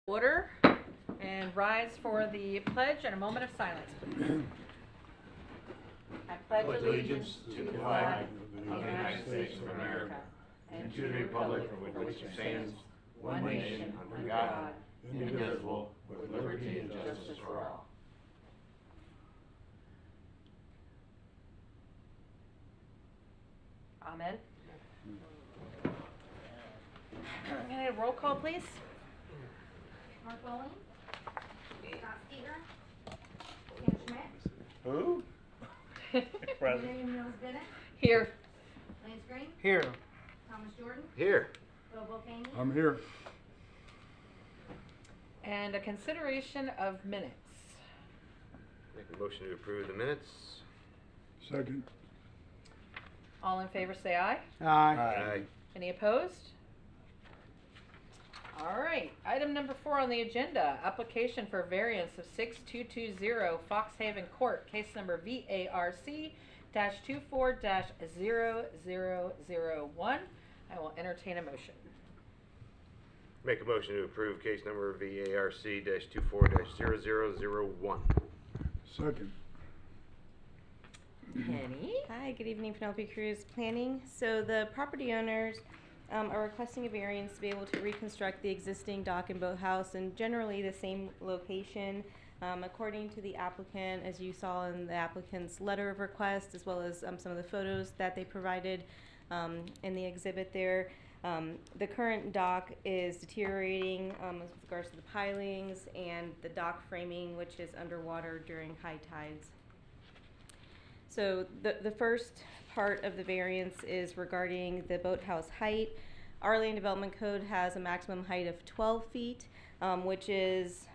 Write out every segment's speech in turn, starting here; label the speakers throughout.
Speaker 1: Order and rise for the pledge and a moment of silence, please. I pledge allegiance to the flag of the United States of America and to the republic for which it stands, one nation under God, indivisible, with liberty and justice for all. Amen. Can I get a roll call, please?
Speaker 2: Mark Bowling, Scott Steger, Ken Schmidt,
Speaker 3: Who? Present.
Speaker 2: Miriam Mills Bennett,
Speaker 1: Here.
Speaker 2: Lance Green,
Speaker 3: Here.
Speaker 2: Thomas Jordan,
Speaker 3: Here.
Speaker 2: Bill Volcani,
Speaker 4: I'm here.
Speaker 1: And a consideration of minutes.
Speaker 3: Make a motion to approve the minutes.
Speaker 4: Second.
Speaker 1: All in favor say aye.
Speaker 3: Aye.
Speaker 1: Any opposed? All right, item number 4 on the agenda, application for variance of 6220 Fox Haven Court, case number VARC-24-0001. I will entertain a motion.
Speaker 3: Make a motion to approve case number VARC-24-0001.
Speaker 4: Second.
Speaker 1: Penny?
Speaker 5: Hi, good evening, Penelope Cruz Planning. So the property owners are requesting a variance to be able to reconstruct the existing dock and boathouse in generally the same location. According to the applicant, as you saw in the applicant's letter of request, as well as some of the photos that they provided in the exhibit there, the current dock is deteriorating with regards to the pilings and the dock framing, which is underwater during high tides. So the first part of the variance is regarding the boathouse height. Our land development code has a maximum height of 12 feet, which is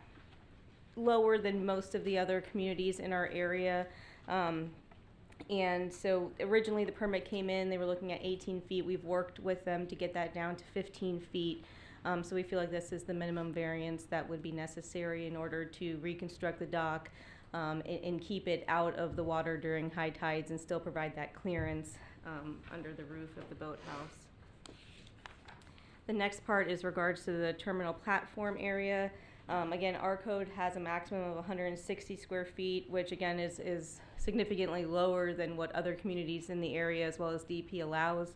Speaker 5: lower than most of the other communities in our area. And so originally the permit came in, they were looking at 18 feet. We've worked with them to get that down to 15 feet. So we feel like this is the minimum variance that would be necessary in order to reconstruct the dock and keep it out of the water during high tides and still provide that clearance under the roof of the boathouse. The next part is regards to the terminal platform area. Again, our code has a maximum of 160 square feet, which again is significantly lower than what other communities in the area as well as DP allows.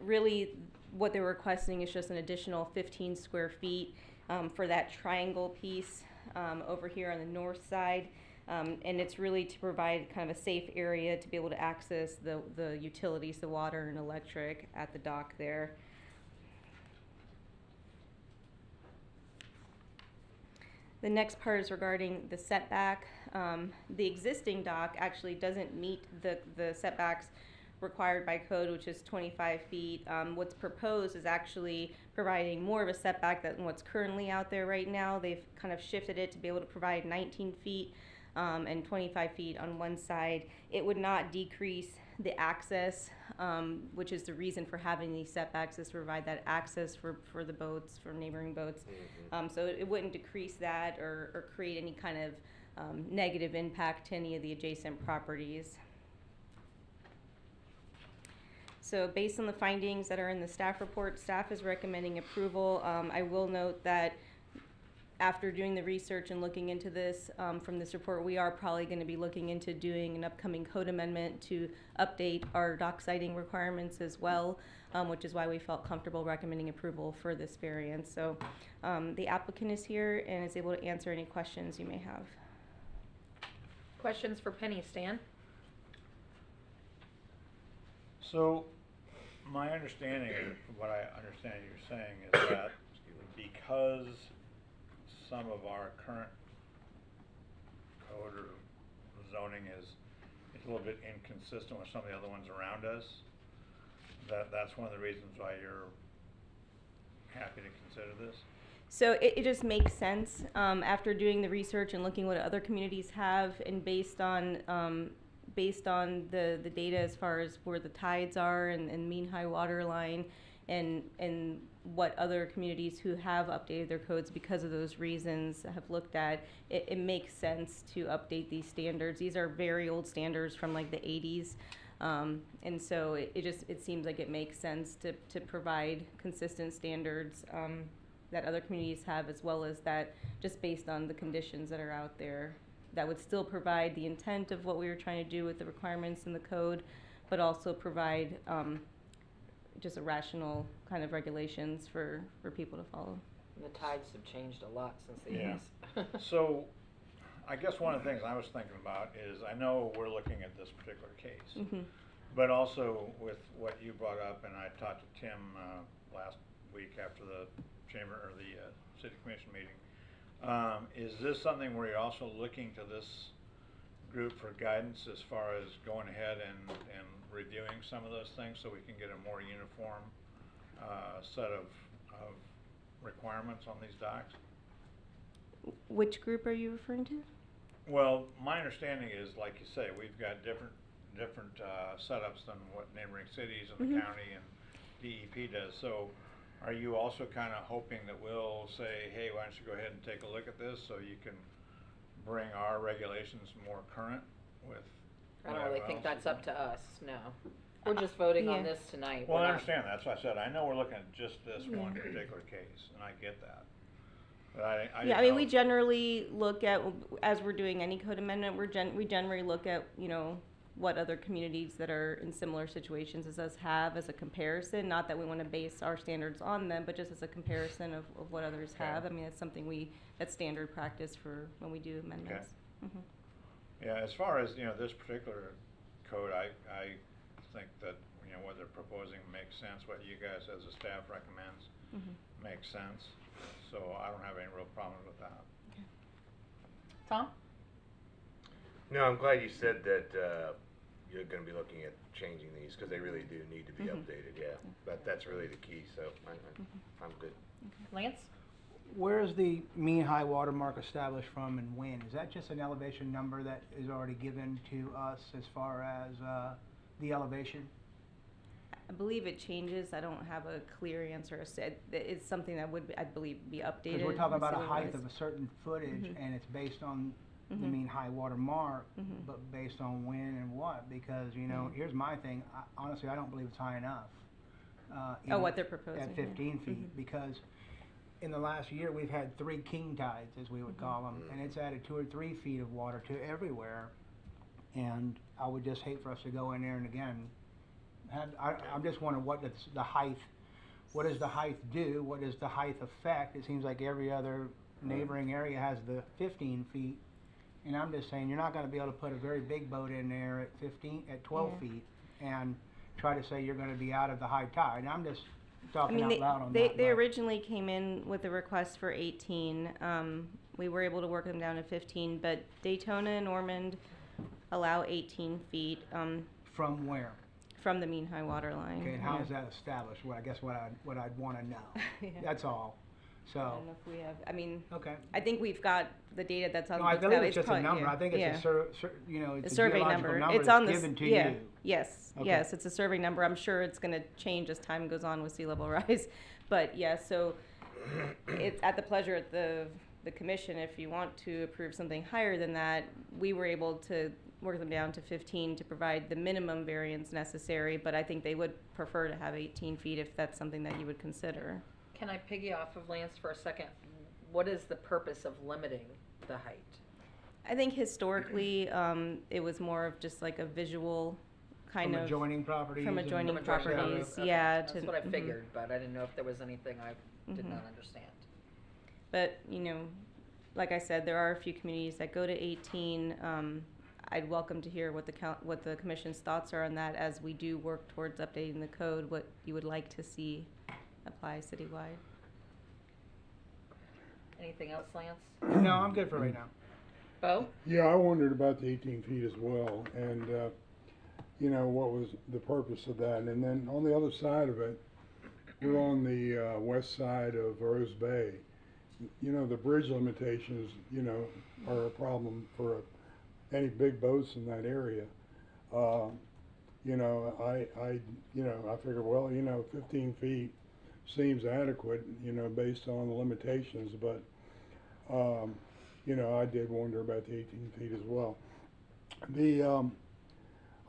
Speaker 5: Really, what they're requesting is just an additional 15 square feet for that triangle piece over here on the north side. And it's really to provide kind of a safe area to be able to access the utilities, the water and electric at the dock there. The next part is regarding the setback. The existing dock actually doesn't meet the setbacks required by code, which is 25 feet. What's proposed is actually providing more of a setback than what's currently out there right now. They've kind of shifted it to be able to provide 19 feet and 25 feet on one side. It would not decrease the access, which is the reason for having these setbacks, is to provide that access for the boats, for neighboring boats. So it wouldn't decrease that or create any kind of negative impact to any of the adjacent properties. So based on the findings that are in the staff report, staff is recommending approval. I will note that after doing the research and looking into this from this report, we are probably going to be looking into doing an upcoming code amendment to update our dock siting requirements as well, which is why we felt comfortable recommending approval for this variance. So the applicant is here and is able to answer any questions you may have.
Speaker 1: Questions for Penny, Stan?
Speaker 4: So, my understanding, from what I understand you're saying, is that because some of our current code or zoning is a little bit inconsistent with some of the other ones around us, that's one of the reasons why you're happy to consider this?
Speaker 5: So it just makes sense after doing the research and looking what other communities have, and based on the data as far as where the tides are and mean high water line, and what other communities who have updated their codes because of those reasons have looked at, it makes sense to update these standards. These are very old standards from like the 80s. And so it seems like it makes sense to provide consistent standards that other communities have, as well as that just based on the conditions that are out there, that would still provide the intent of what we were trying to do with the requirements in the code, but also provide just a rational kind of regulations for people to follow.
Speaker 6: The tides have changed a lot since the
Speaker 4: Yeah.
Speaker 6: 80s.
Speaker 4: So, I guess one of the things I was thinking about is, I know we're looking at this particular case,
Speaker 5: Mhm.
Speaker 4: but also with what you brought up, and I talked to Tim last week after the chamber, or the city commission meeting, is this something where you're also looking to this group for guidance as far as going ahead and reviewing some of those things so we can get a more uniform set of requirements on these docks?
Speaker 5: Which group are you referring to?
Speaker 4: Well, my understanding is, like you say, we've got different setups than what neighboring cities and the
Speaker 5: Mhm.
Speaker 4: county and DEP does. So are you also kind of hoping that we'll say, hey, why don't you go ahead and take a look at this so you can bring our regulations more current with
Speaker 6: I don't
Speaker 4: whatever
Speaker 6: really think
Speaker 4: else is
Speaker 6: that's up
Speaker 4: going
Speaker 6: to us, no. We're just voting on
Speaker 5: Yeah.
Speaker 6: this tonight.
Speaker 4: Well,
Speaker 6: We're
Speaker 4: I
Speaker 6: not-
Speaker 4: understand, that's why I said, I know we're looking at just this one
Speaker 5: Yeah.
Speaker 4: particular case, and I get that. But I
Speaker 5: Yeah,
Speaker 4: didn't
Speaker 5: I mean,
Speaker 4: know-
Speaker 5: we generally look at, as we're doing any code amendment, we generally look at, you know, what other communities that are in similar situations as us have as a comparison. Not that we want to base our standards on them, but just as a comparison of what others
Speaker 4: Okay.
Speaker 5: have. I mean, it's something that's standard practice for when we do amendments. Mhm.
Speaker 4: Yeah, as far as, this particular code, I think that, what they're proposing makes sense, what you guys as a staff recommends
Speaker 5: Mhm.
Speaker 4: makes sense, so I don't have any real problems with that.
Speaker 1: Tom?
Speaker 3: No, I'm glad you said that you're gonna be looking at changing these, because they really do need to be
Speaker 5: Mhm.
Speaker 3: updated, yeah. That's really the key, so I'm good.
Speaker 1: Lance?
Speaker 7: Where is the mean high water mark established from and when? Is that just an elevation number that is already given to us as far as the elevation?
Speaker 5: I believe it changes. I don't have a clear answer. It's something that would, I believe, be updated.
Speaker 7: Because we're talking about a height
Speaker 5: city-wise.
Speaker 7: of a certain footage
Speaker 5: Mhm.
Speaker 7: and it's based on the
Speaker 5: Mhm.
Speaker 7: mean high water mark,
Speaker 5: Mhm.
Speaker 7: but based on when and what? Because,
Speaker 5: Mhm.
Speaker 7: here's my thing, honestly, I don't believe it's high enough.
Speaker 5: Oh, what they're proposing.
Speaker 7: At
Speaker 5: yeah.
Speaker 7: 15 feet,
Speaker 5: Mhm.
Speaker 7: because in the last year, we've had 3 king tides, as we would call them, and it's added 2 or 3 feet of water to everywhere. And I would just hate for us to go in there and again, I'm just wondering what the height, what does the height do? What does the height affect? It seems like every other neighboring area has the 15 feet. And I'm just saying, you're not gonna be able to put a very big boat in there at 12
Speaker 5: Yeah.
Speaker 7: feet and try to say you're gonna be out of the high tide. And I'm just
Speaker 5: I
Speaker 7: talking
Speaker 5: mean,
Speaker 7: out
Speaker 5: they,
Speaker 7: loud on
Speaker 5: they,
Speaker 7: that.
Speaker 5: they
Speaker 7: but-
Speaker 5: originally came in with a request for 18. We were able to work them down to 15, but Daytona and Ormond allow 18 feet
Speaker 7: From where?
Speaker 5: from the mean high water line.
Speaker 7: Okay, and how
Speaker 5: Yeah.
Speaker 7: is that established? Well, I guess what I'd wanna know.
Speaker 5: Yeah.
Speaker 7: That's all.
Speaker 5: I
Speaker 7: So,
Speaker 5: don't know if we have, I mean,
Speaker 7: okay.
Speaker 5: I think we've got the data that's on
Speaker 7: No,
Speaker 5: the
Speaker 7: I
Speaker 5: books
Speaker 7: believe
Speaker 5: now.
Speaker 7: it's just a
Speaker 5: probably-
Speaker 7: number.
Speaker 5: yeah,
Speaker 7: I think it's
Speaker 5: yeah.
Speaker 7: it's
Speaker 5: A
Speaker 7: a
Speaker 5: survey
Speaker 7: geological
Speaker 5: number.
Speaker 7: number
Speaker 5: It's on
Speaker 7: that's
Speaker 5: this,
Speaker 7: given to
Speaker 5: yeah,
Speaker 7: you.
Speaker 5: yes,
Speaker 7: Okay.
Speaker 5: yes, it's a survey number. I'm sure it's gonna change as time goes on with sea level rise. But yeah, so it's at the pleasure of the commission. If you want to approve something higher than that, we were able to work them down to 15 to provide the minimum variance necessary, but I think they would prefer to have 18 feet if that's something that you would consider.
Speaker 6: Can I piggy off of Lance for a second? What is the purpose of limiting the height?
Speaker 5: I think historically, it was more of just like a visual kind
Speaker 7: From
Speaker 5: of.
Speaker 7: adjoining properties.
Speaker 5: from
Speaker 7: and-
Speaker 5: adjoining
Speaker 6: From adjoining
Speaker 5: properties,
Speaker 6: Okay,
Speaker 5: yeah,
Speaker 6: That's
Speaker 5: to-
Speaker 6: what I
Speaker 5: mhm.
Speaker 6: figured, but I didn't know if there was anything I did
Speaker 5: Mhm.
Speaker 6: not understand.
Speaker 5: But, like I said, there are a few communities that go to 18. I'd welcome to hear what the commission's thoughts are on that as we do work towards updating the code, what you would like to see apply citywide.
Speaker 6: Anything else, Lance?
Speaker 7: No, I'm good for right now.
Speaker 6: Bo?
Speaker 8: Yeah, I wondered about the 18 feet as well, and, what was the purpose of that? And then on the other side of it, we're on the west side of Rose Bay. The bridge limitations, are a problem for any big boats in that area. I figured, well, 15 feet seems adequate, based on the limitations, but, I did wonder about the 18 feet as well.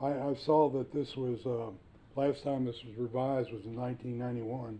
Speaker 8: I saw that this was, last time this was revised was in 1991,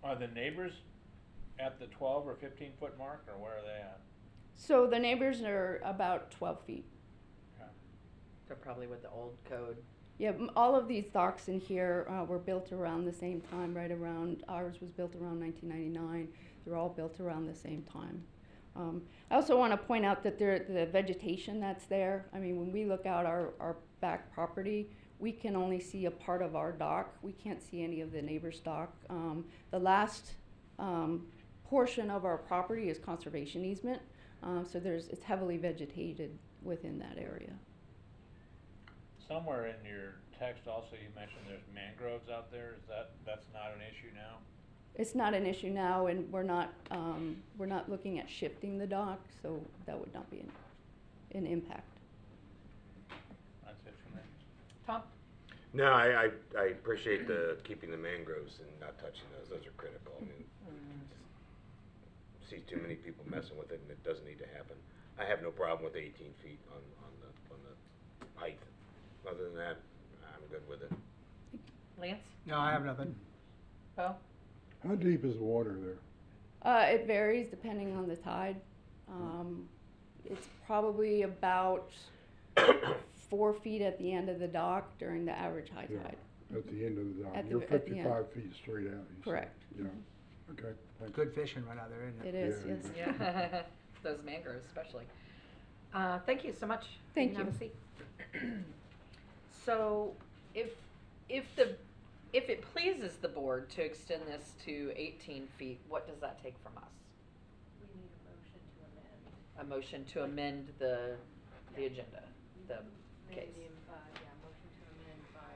Speaker 4: Are the neighbors at the 12 or 15-foot mark, or where are they at?
Speaker 9: So the neighbors are about 12 feet.
Speaker 6: They're probably with the old code.
Speaker 9: Yeah, all of these docks in here were built around the same time, right around, ours was built around 1999. They're all built around the same time. I also want to point out that the vegetation that's there, I mean, when we look out our back property, we can only see a part of our dock. We can't see any of the neighbor's dock. The last portion of our property is conservation easement, so it's heavily vegetated within that area.
Speaker 4: Somewhere in your text also you mentioned there's mangroves out there. That's not an issue now?
Speaker 9: It's not an issue now, and we're not looking at shifting the dock, so that would not be an impact.
Speaker 4: That's it for me.
Speaker 6: Tom?
Speaker 3: No, I appreciate the keeping the mangroves and not touching those. Those are critical. I mean, just see too many people messing with it, and it doesn't need to happen. I have no problem with 18 feet on the height. Other than that, I'm good with it.
Speaker 6: Lance?
Speaker 7: No, I have nothing.
Speaker 6: Bo?
Speaker 8: How deep is the water there?
Speaker 9: It varies depending on the tide. It's probably about 4 feet at the end of the dock during the average high
Speaker 8: Yeah.
Speaker 9: tide.
Speaker 8: At the end of the dock?
Speaker 9: At the-
Speaker 8: You're
Speaker 9: at the end.
Speaker 8: 55 feet straight out, you said.
Speaker 9: Correct.
Speaker 8: Yeah, okay, thanks.
Speaker 7: Good fishing right out there, isn't it?
Speaker 9: It is,
Speaker 8: Yeah,
Speaker 9: yes.
Speaker 6: Yeah, those mangroves especially. Thank you so much.
Speaker 9: Thank
Speaker 6: Have
Speaker 9: you.
Speaker 6: a seat. So, if it pleases the board to extend this to 18 feet, what does that take from us?
Speaker 2: We need a motion to amend.
Speaker 6: A motion to amend the agenda, the case.
Speaker 2: Motion to amend by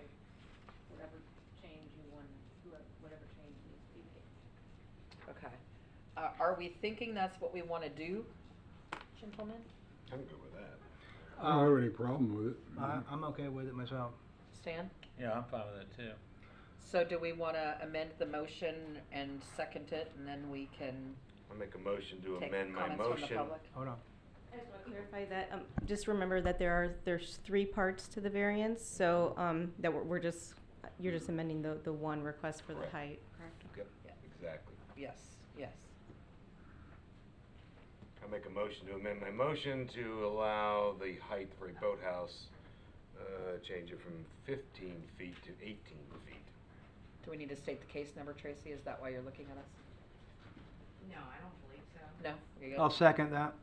Speaker 2: whatever change you want, whatever change needs to be made.
Speaker 6: Okay. Are we thinking that's what we want to do, gentlemen?
Speaker 3: I'm good with that.
Speaker 8: I don't have any problem with it.
Speaker 7: I'm okay with it myself.
Speaker 6: Stan?
Speaker 4: Yeah, I'm fine with it too.
Speaker 6: So do we want to amend the motion and second it, and then we can
Speaker 3: I'll make a motion to
Speaker 6: take
Speaker 3: amend my
Speaker 6: comments from the
Speaker 3: motion.
Speaker 6: public?
Speaker 7: Hold on.
Speaker 5: I just want to clarify that, just remember that there's 3 parts to the variance, so, that you're just amending the one request for the
Speaker 3: Right.
Speaker 5: height, correct?
Speaker 3: Yep,
Speaker 6: Yeah.
Speaker 3: exactly.
Speaker 6: Yes, yes.
Speaker 3: I make a motion to amend my motion to allow the height for a boathouse, change it from 15 feet to 18 feet.
Speaker 6: Do we need to state the case number, Tracy? Is that why you're looking at us?
Speaker 2: No, I don't believe so.
Speaker 6: No? You're good?
Speaker 7: I'll second that.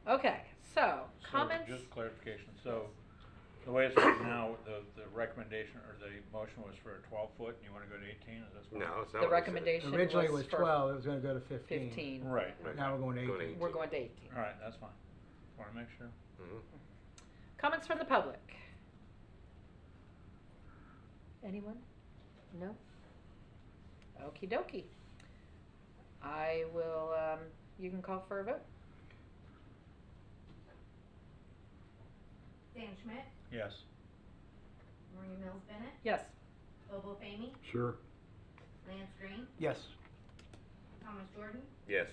Speaker 6: Okay, so,
Speaker 4: So,
Speaker 6: comments?
Speaker 4: just clarification, so the way it's written now, the recommendation or the motion was for a 12-foot and you want to go to 18, is that?
Speaker 3: No, it's not.
Speaker 6: The
Speaker 3: what I said.
Speaker 6: recommendation
Speaker 7: Originally it
Speaker 6: was
Speaker 7: was
Speaker 6: for
Speaker 7: 12, it was gonna go to 15.
Speaker 6: 15.
Speaker 4: Right,
Speaker 3: Right.
Speaker 7: Now we're going to
Speaker 3: Going to
Speaker 7: 18.
Speaker 6: We're going to 18.
Speaker 4: all right, that's fine. Want to make sure.
Speaker 3: Mhm.
Speaker 6: Comments from the public? Anyone? No? Okie dokie. I will, you can call for a vote.
Speaker 2: Dan Schmidt,
Speaker 4: Yes.
Speaker 2: Maria Mills Bennett,
Speaker 6: Yes.
Speaker 2: Bobo Famey,
Speaker 8: Sure.
Speaker 2: Lance Green,
Speaker 7: Yes.
Speaker 2: Thomas Jordan,
Speaker 3: Yes.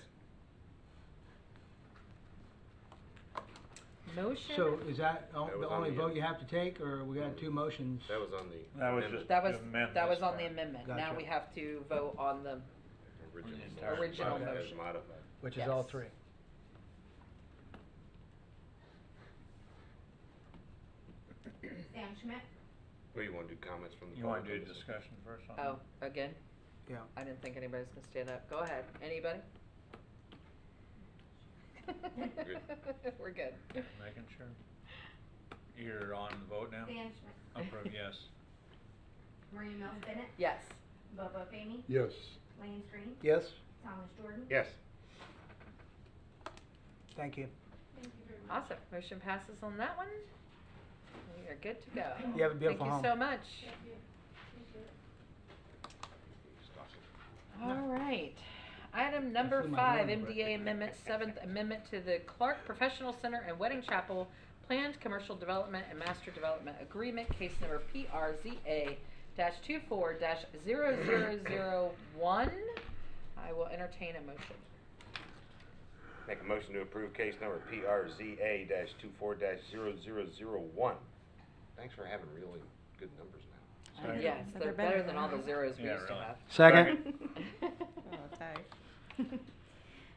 Speaker 6: Motion?
Speaker 7: So is that
Speaker 3: That
Speaker 7: the
Speaker 3: was on
Speaker 7: only
Speaker 3: the-
Speaker 7: vote you have to take, or we got 2 motions?
Speaker 3: That was on the
Speaker 4: That was
Speaker 3: amendment.
Speaker 4: just-
Speaker 6: That was,
Speaker 4: amend
Speaker 6: that was
Speaker 4: this
Speaker 6: on the
Speaker 4: part.
Speaker 6: amendment. Now
Speaker 7: Gotcha.
Speaker 6: we have to vote on the,
Speaker 3: original
Speaker 4: entire-
Speaker 6: Original
Speaker 3: as
Speaker 6: motion.
Speaker 3: modified.
Speaker 7: Which is all
Speaker 6: Yes.
Speaker 7: 3.
Speaker 2: Dan Schmidt,
Speaker 3: Well, you want to do comments from the
Speaker 4: You want
Speaker 3: public
Speaker 4: to do
Speaker 3: on this?
Speaker 4: discussion first on
Speaker 6: oh, again?
Speaker 7: Yeah.
Speaker 6: I didn't think anybody's gonna stand up. Go ahead. Anybody? We're good.
Speaker 4: Making sure. You're on the vote now?
Speaker 2: Dan Schmidt,
Speaker 4: Approve, yes.
Speaker 2: Maria Mills Bennett,
Speaker 6: Yes.
Speaker 2: Bobo Famey,
Speaker 8: Yes.
Speaker 2: Lance Green,
Speaker 7: Yes?
Speaker 2: Thomas Jordan.
Speaker 3: Yes.
Speaker 7: Thank you.
Speaker 6: Awesome. Motion passes on that one. We are good to go.
Speaker 7: You have a beautiful home.
Speaker 6: Thank you so much. All right. Item number
Speaker 7: flew my
Speaker 6: 5,
Speaker 7: drone, but-
Speaker 6: MDA Amendment, 7th Amendment to the Clark Professional Center and Wedding Chapel Planned Commercial Development and Master Development Agreement, case number PRZA-24-0001. I will entertain a motion.
Speaker 3: Make a motion to approve case number PRZA-24-0001. Thanks for having really good numbers now.
Speaker 4: Second.
Speaker 6: Yes,
Speaker 5: But
Speaker 6: they're
Speaker 5: they're
Speaker 6: better
Speaker 5: better
Speaker 6: than
Speaker 5: than
Speaker 6: all the
Speaker 5: ours.
Speaker 6: zeros we
Speaker 4: Yeah,
Speaker 6: used to
Speaker 4: really.
Speaker 6: have.
Speaker 7: Second.
Speaker 5: Oh, tie.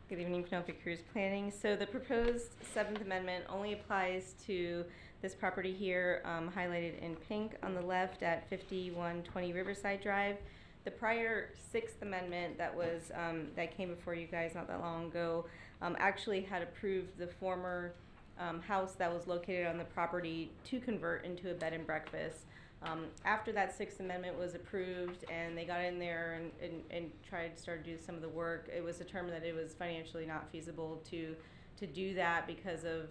Speaker 5: Good evening, Penelope Cruz Planning. So the proposed Seventh Amendment only applies to this property here, highlighted in pink on the left at 5120 Riverside Drive. The prior Sixth Amendment that was, that came before you guys not that long ago, actually had approved the former house that was located on the property to convert into a bed and breakfast. After that Sixth Amendment was approved and they got in there and tried to start to do some of the work, it was determined that it was financially not feasible to do that because of,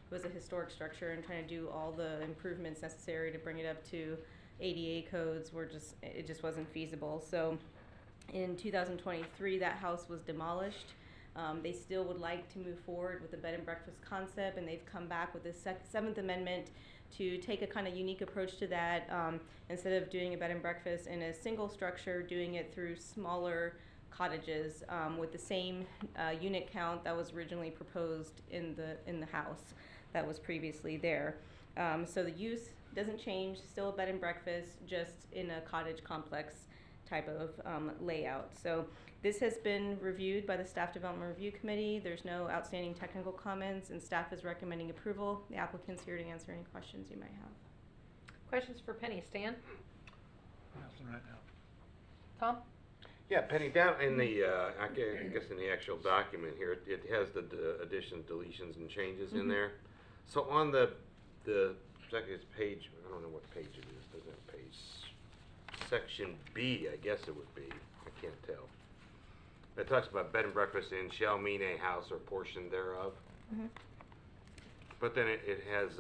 Speaker 5: it was a historic structure, and trying to do all the improvements necessary to bring it up to ADA codes it just wasn't feasible. So in 2023, that house was demolished. They still would like to move forward with the bed and breakfast concept, and they've come back with the Seventh Amendment to take a kind of unique approach to that. Instead of doing a bed and breakfast in a single structure, doing it through smaller cottages with the same unit count that was originally proposed in the house that was previously there. So the use doesn't change, still a bed and breakfast, just in a cottage complex type of layout. So this has been reviewed by the Staff Development Review Committee. There's no outstanding technical comments, and staff is recommending approval. The applicant's here to answer any questions you might have.
Speaker 6: Questions for Penny, Stan?
Speaker 4: Nothing right now.
Speaker 6: Tom?
Speaker 3: Yeah, Penny, down in the, I guess in the actual document here, it has the additions, deletions, and changes in there. So on the second page, I don't know what page it is, doesn't have a page. Section B, I guess it would be, I can't tell. It talks about bed and breakfast in shall mean a house or portion thereof. But then it has,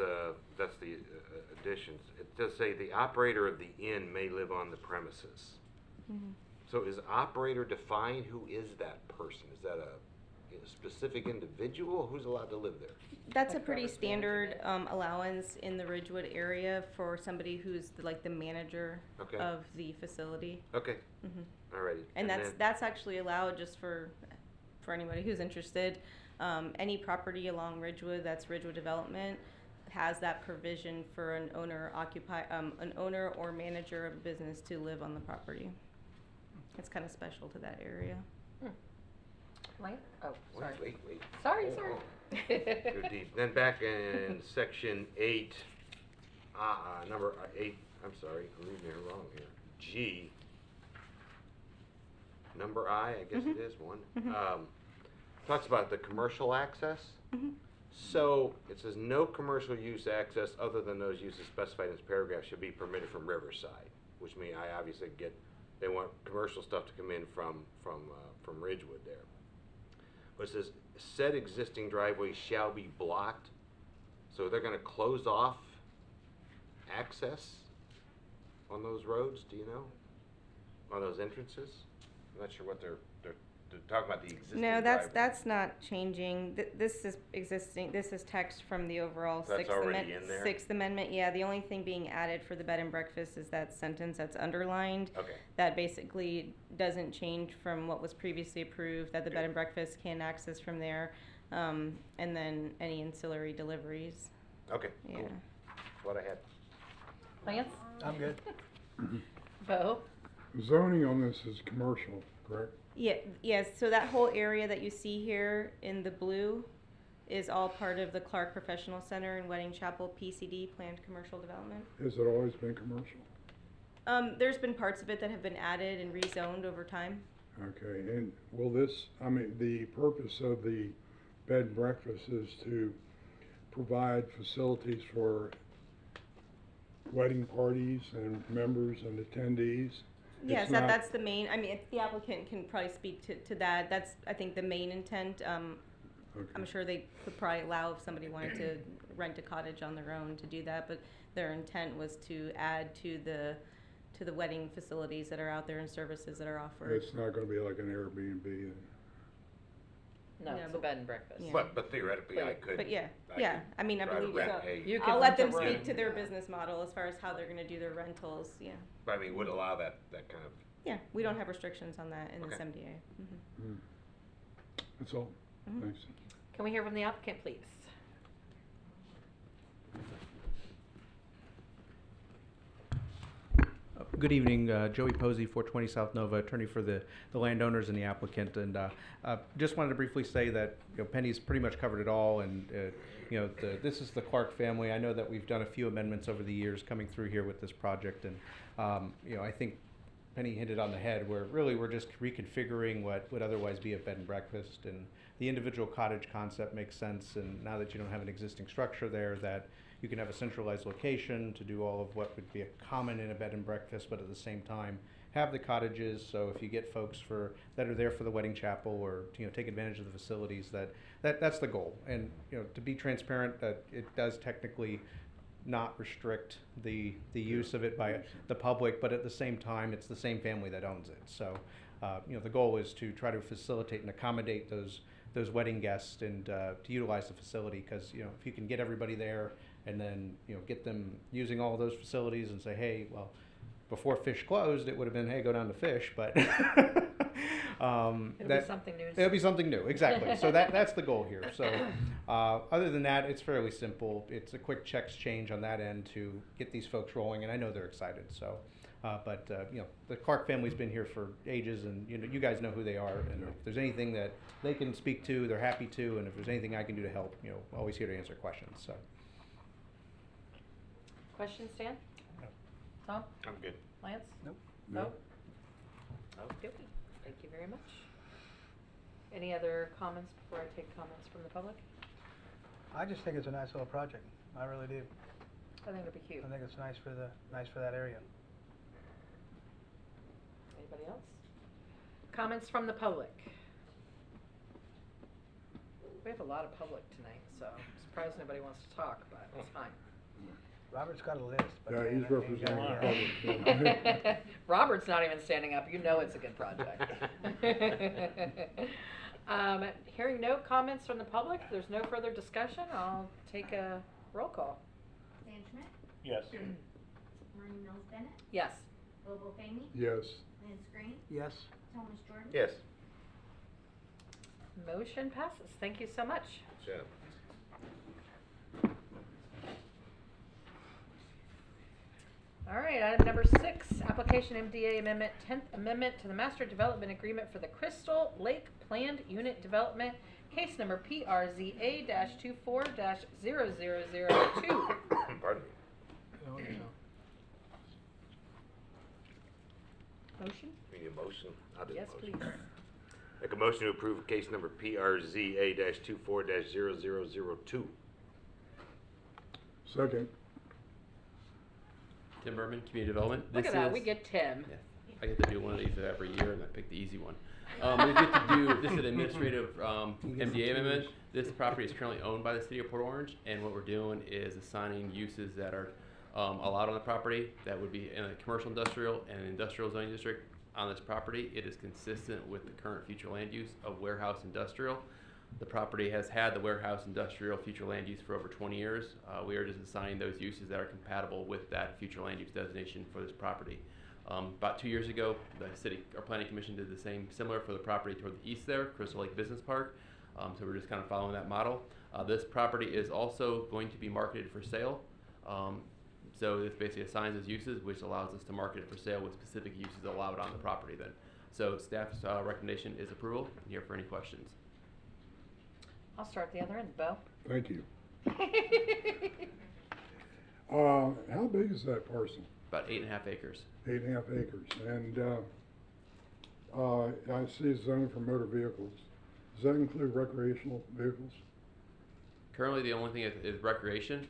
Speaker 3: that's the additions. It does say the operator of the inn may live on the premises. So is operator defined? Who is that person? Is that a specific individual? Who's allowed to live there?
Speaker 5: That's a
Speaker 6: Like
Speaker 5: pretty
Speaker 6: whoever's
Speaker 5: standard
Speaker 6: managing
Speaker 5: allowance in the Ridgewood area for somebody who's like the manager
Speaker 3: Okay.
Speaker 5: of the facility.
Speaker 3: Okay,
Speaker 5: Mhm.
Speaker 3: alrighty.
Speaker 5: And
Speaker 3: then-
Speaker 5: that's actually allowed just for anybody who's interested. Any property along Ridgewood that's Ridgewood Development has that provision for an owner or manager of a business to live on the property. It's kind of special to that area.
Speaker 6: Lane? Oh, sorry.
Speaker 3: Wait.
Speaker 6: Sorry,
Speaker 3: Oh,
Speaker 6: sorry.
Speaker 3: Too deep. Then back in section 8, number 8, I'm sorry, I'm reading it wrong here. G, number I guess it is, one. Talks about the commercial access. So it says no commercial use access other than those uses specified in this paragraph should be permitted from Riverside, which means I obviously they want commercial stuff to come in from Ridgewood there. But it says said existing driveway shall be blocked. So they're gonna close off access on those roads, do you know? On those entrances? I'm not sure what they're talking about the existing
Speaker 5: No,
Speaker 3: driveway.
Speaker 5: that's not changing. This is existing. This is text from the overall
Speaker 3: That's
Speaker 5: Sixth
Speaker 3: already
Speaker 5: Amendment.
Speaker 3: in there?
Speaker 5: Sixth Amendment, yeah. The only thing being added for the bed and breakfast is that sentence that's underlined.
Speaker 3: Okay.
Speaker 5: That basically doesn't change from what was previously approved, that the bed and breakfast can access from there, and then any ancillary deliveries.
Speaker 3: Okay,
Speaker 5: Yeah.
Speaker 3: cool. That's what I had.
Speaker 6: Lance?
Speaker 7: I'm good.
Speaker 6: Bo?
Speaker 8: Zoning on this is commercial, correct?
Speaker 5: Yeah, yes, so that whole area that you see here in the blue is all part of the Clark Professional Center and Wedding Chapel PCD, Planned Commercial Development.
Speaker 8: Has it always been commercial?
Speaker 5: There's been parts of it that have been added and rezoned over time.
Speaker 8: Okay, and will this, I mean, the purpose of the bed and breakfast is to provide facilities for wedding parties and members and attendees?
Speaker 5: Yes,
Speaker 8: It's not-
Speaker 5: that's the main, I mean, if the applicant can probably speak to that. That's, I think, the main intent. I'm
Speaker 8: Okay.
Speaker 5: sure they could probably allow if somebody wanted to rent a cottage on their own to do that, but their intent was to add to the wedding facilities that are out there and services that are offered.
Speaker 8: It's not gonna be like an Airbnb then?
Speaker 6: No,
Speaker 5: No,
Speaker 6: it's a
Speaker 5: but-
Speaker 6: bed and breakfast.
Speaker 5: Yeah.
Speaker 3: But theoretically, I could.
Speaker 5: But yeah,
Speaker 3: I
Speaker 5: yeah,
Speaker 3: could
Speaker 5: I mean, I
Speaker 3: try to
Speaker 5: believe
Speaker 3: rent
Speaker 5: so.
Speaker 3: a-
Speaker 6: You
Speaker 5: I'll
Speaker 6: could
Speaker 5: let
Speaker 6: rent
Speaker 5: them
Speaker 6: a
Speaker 5: speak
Speaker 6: room.
Speaker 5: to their business model as far as how they're gonna do their rentals, yeah.
Speaker 3: But I mean, would allow that kind of.
Speaker 5: Yeah, we don't have restrictions on that in
Speaker 3: Okay.
Speaker 5: this MDA.
Speaker 8: That's all,
Speaker 5: Mhm.
Speaker 8: thanks.
Speaker 6: Can we hear from the applicant, please?
Speaker 10: Good evening, Joey Posey, 420 South Nova, attorney for the landowners and the applicant. And just wanted to briefly say that Penny's pretty much covered it all. And this is the Clark family. I know that we've done a few amendments over the years coming through here with this project, and I think Penny hit it on the head. Where really we're just reconfiguring what would otherwise be a bed and breakfast, and the individual cottage concept makes sense. And now that you don't have an existing structure there, that you can have a centralized location to do all of what would be a common in a bed and breakfast, but at the same time have the cottages. So if you get folks that are there for the wedding chapel, or take advantage of the facilities, that's the goal. And to be transparent, that it does technically not restrict the use of it by the public, but at the same time it's the same family that owns it. So the goal is to try to facilitate and accommodate those wedding guests and to utilize the facility, because if you can get everybody there and then get them using all of those facilities and say, hey, well, before Fish closed, it would have been, hey, go down to Fish, but
Speaker 6: It'll be something new.
Speaker 10: It'll be something new, exactly. So that's the goal here. So other than that, it's fairly simple. It's a quick checks change on that end to get these folks rolling, and I know they're excited. So, but the Clark family's been here for ages, and you guys know who they are. And if there's anything that they can speak to, they're happy to. And if there's anything I can do to help, always here to answer questions. So.
Speaker 6: Questions, Stan? Tom?
Speaker 3: I'm good.
Speaker 6: Lance?
Speaker 7: Nope.
Speaker 6: Nope. Okay, thank you very much. Any other comments before I take comments from the public?
Speaker 7: I just think it's a nice little project. I really do.
Speaker 6: I think it'll be cute.
Speaker 7: I think it's nice for that area.
Speaker 6: Anybody else? Comments from the public? We have a lot of public tonight, so I'm surprised nobody wants to talk, but it's fine.
Speaker 7: Robert's got a list. But
Speaker 8: Yeah, he's representing
Speaker 7: got-
Speaker 8: the public.
Speaker 6: Robert's not even standing up. You know it's a good project. Hearing no comments from the public, if there's no further discussion, I'll take a roll call.
Speaker 11: Stan Schmidt,
Speaker 4: Yes.
Speaker 11: Maureen Mills Bennett,
Speaker 6: Yes.
Speaker 11: Bobo Famey,
Speaker 8: Yes.
Speaker 11: Lance Green,
Speaker 7: Yes.
Speaker 11: Thomas Jordan.
Speaker 3: Yes.
Speaker 6: Motion passes. Thank you so much.
Speaker 3: Yeah.
Speaker 6: All right, item number 6, application MDA amendment, 10th amendment to the master development agreement for the Crystal Lake Planned Unit Development, case number PRZA-24-0002.
Speaker 3: Pardon me.
Speaker 6: Motion?
Speaker 3: We need a motion? I'll do the
Speaker 6: Yes,
Speaker 3: motion.
Speaker 6: please.
Speaker 3: Make a motion to approve case number PRZA-24-0002.
Speaker 8: Second.
Speaker 12: Tim Berman, Community Development.
Speaker 6: Look
Speaker 12: This
Speaker 6: at that,
Speaker 12: is-
Speaker 6: we get Tim.
Speaker 12: Yeah, I get to do one of these every year, and I pick the easy one. We get to do, this is an administrative MDA amendment. This property is currently owned by the city of Port Orange, and what we're doing is assigning uses that are allowed on the property that would be in a commercial industrial and an industrial zoning district on this property. It is consistent with the current future land use of warehouse industrial. The property has had the warehouse industrial future land use for over 20 years. We are just assigning those uses that are compatible with that future land use designation for this property. About 2 years ago, the city, our planning commission did the same, similar for the property toward the east there, Crystal Lake Business Park. So we're just kind of following that model. This property is also going to be marketed for sale. So this basically assigns those uses, which allows us to market it for sale with specific uses allowed on the property then. So staff's recommendation is approval. I'm here for any questions.
Speaker 6: I'll start at the other end, Bo.
Speaker 8: Thank you. How big is that parcel?
Speaker 12: About 8.5 acres.
Speaker 8: 8.5 acres. And I see it's zoned for motor vehicles. Does that include recreational vehicles?
Speaker 12: Currently, the only thing is recreation,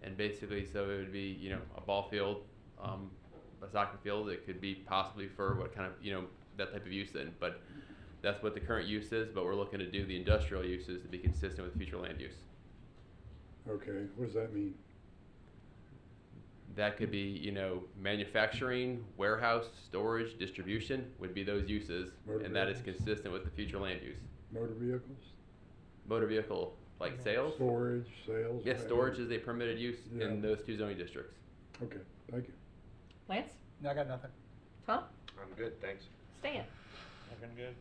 Speaker 12: and basically, so it would be, a ball field, a soccer field. It could be possibly for what kind of, that type of use then, but that's what the current use is, but we're looking to do the industrial uses to be consistent with future land use.
Speaker 8: Okay, what does that mean?
Speaker 12: That could be, manufacturing, warehouse, storage, distribution would be those uses,
Speaker 8: Motor
Speaker 12: and that is
Speaker 8: vehicles.
Speaker 12: consistent with the future land use.
Speaker 8: Motor vehicles?
Speaker 12: Motor vehicle, like sales?
Speaker 8: Storage, sales?
Speaker 12: Yes, storage is a permitted use
Speaker 8: Yeah.
Speaker 12: in those 2 zoning districts.
Speaker 8: Okay, thank you.
Speaker 6: Lance?
Speaker 7: No, I got nothing.
Speaker 6: Tom?
Speaker 3: I'm good, thanks.
Speaker 6: Stan?
Speaker 4: Looking good.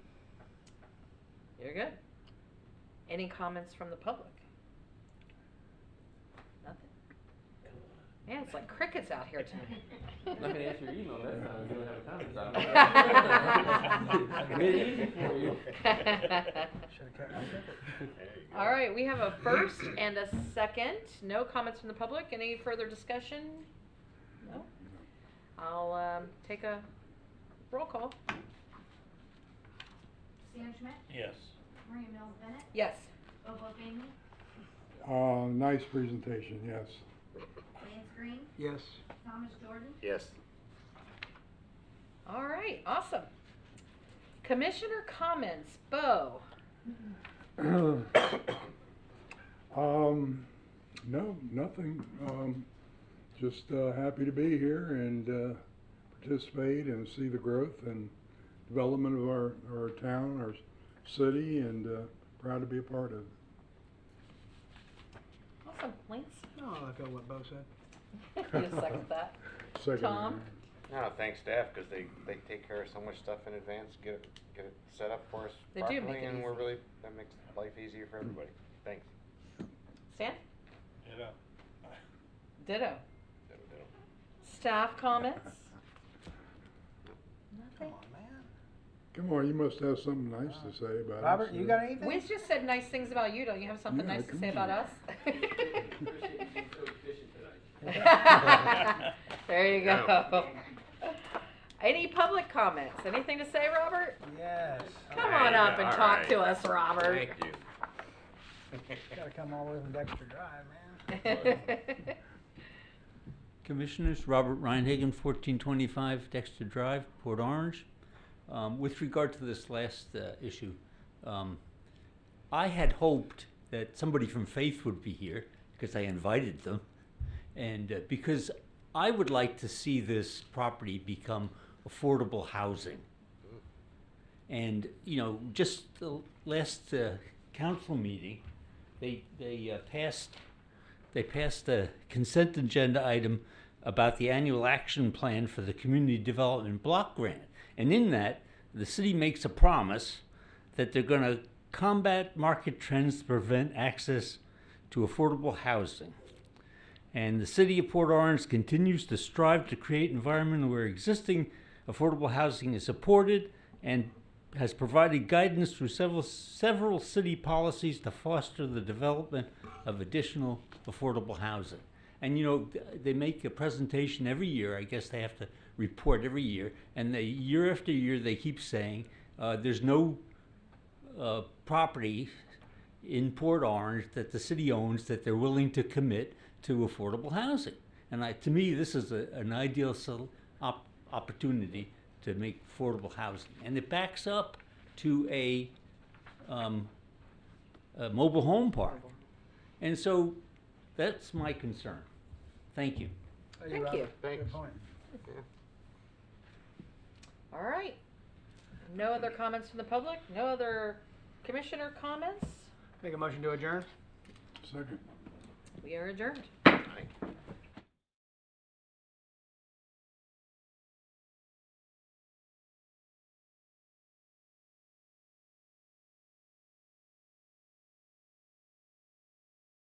Speaker 6: You're good. Any comments from the public? Nothing? Man, it's like crickets out here tonight.
Speaker 12: I'm not gonna answer your email next time if you don't have comments on it. Made it easy for you.
Speaker 6: All right, we have a first and a second. No comments from the public. Any further discussion? No? I'll take a roll call.
Speaker 11: Sam Schmidt,
Speaker 4: Yes.
Speaker 11: Maria Mills Bennett,
Speaker 6: Yes.
Speaker 11: Bobo Family,
Speaker 8: Nice presentation, yes.
Speaker 11: Lance Green,
Speaker 7: Yes.
Speaker 11: Thomas Jordan,
Speaker 3: Yes.
Speaker 6: All right, awesome. Commissioner comments, Bo.
Speaker 8: No, nothing. Just happy to be here and participate and see the growth and development of our town, our city, and proud to be a part of it.
Speaker 6: Awesome, Lance.
Speaker 7: No, I'll echo what Bo said.
Speaker 6: You second that.
Speaker 8: Second.
Speaker 6: Tom?
Speaker 3: No, thanks staff, because they take care of so much stuff in advance, get it set up for us
Speaker 6: They do
Speaker 3: properly,
Speaker 6: make it
Speaker 3: and
Speaker 6: easy.
Speaker 3: we're really, that makes life easier for everybody. Thanks.
Speaker 6: Stan?
Speaker 4: Ditto.
Speaker 6: Ditto. Staff comments? Nothing?
Speaker 8: Come on, you must have something nice to say about us.
Speaker 7: Robert, you got anything?
Speaker 6: Wiz just said nice things about you. Don't you have something
Speaker 8: Yeah,
Speaker 6: nice to
Speaker 8: come
Speaker 6: say
Speaker 8: on.
Speaker 6: about us?
Speaker 12: Appreciate you being so efficient tonight.
Speaker 6: There you go. Any public comments? Anything to say, Robert?
Speaker 7: Yes.
Speaker 6: Come on up and
Speaker 3: all
Speaker 6: talk
Speaker 3: right.
Speaker 6: to us, Robert.
Speaker 3: Thank you.
Speaker 7: Gotta come all the way from Dexter Drive, man.
Speaker 13: Commissioners, Robert Reinhagen, 1425 Dexter Drive, Port Orange. With regard to this last issue, I had hoped that somebody from Faith would be here because I invited them, and because I would like to see this property become affordable housing. And just the last council meeting, they passed a consent agenda item about the annual action plan for the community development block grant. And in that, the city makes a promise that they're going to combat market trends to prevent access to affordable housing. And the city of Port Orange continues to strive to create an environment where existing affordable housing is supported and has provided guidance through several city policies to foster the development of additional affordable housing. And they make a presentation every year. I guess they have to report every year. And year after year, they keep saying there's no property in Port Orange that the city owns that they're willing to commit to affordable housing. And to me, this is an ideal opportunity to make affordable housing. And it backs up to a mobile home park. And so that's my concern. Thank you.
Speaker 6: Thank you.
Speaker 3: Thanks.
Speaker 7: Good point.
Speaker 6: All right. No other comments from the public? No other commissioner comments?
Speaker 7: Make a motion to adjourn?
Speaker 8: Second.
Speaker 6: We are adjourned.
Speaker 3: Thank you.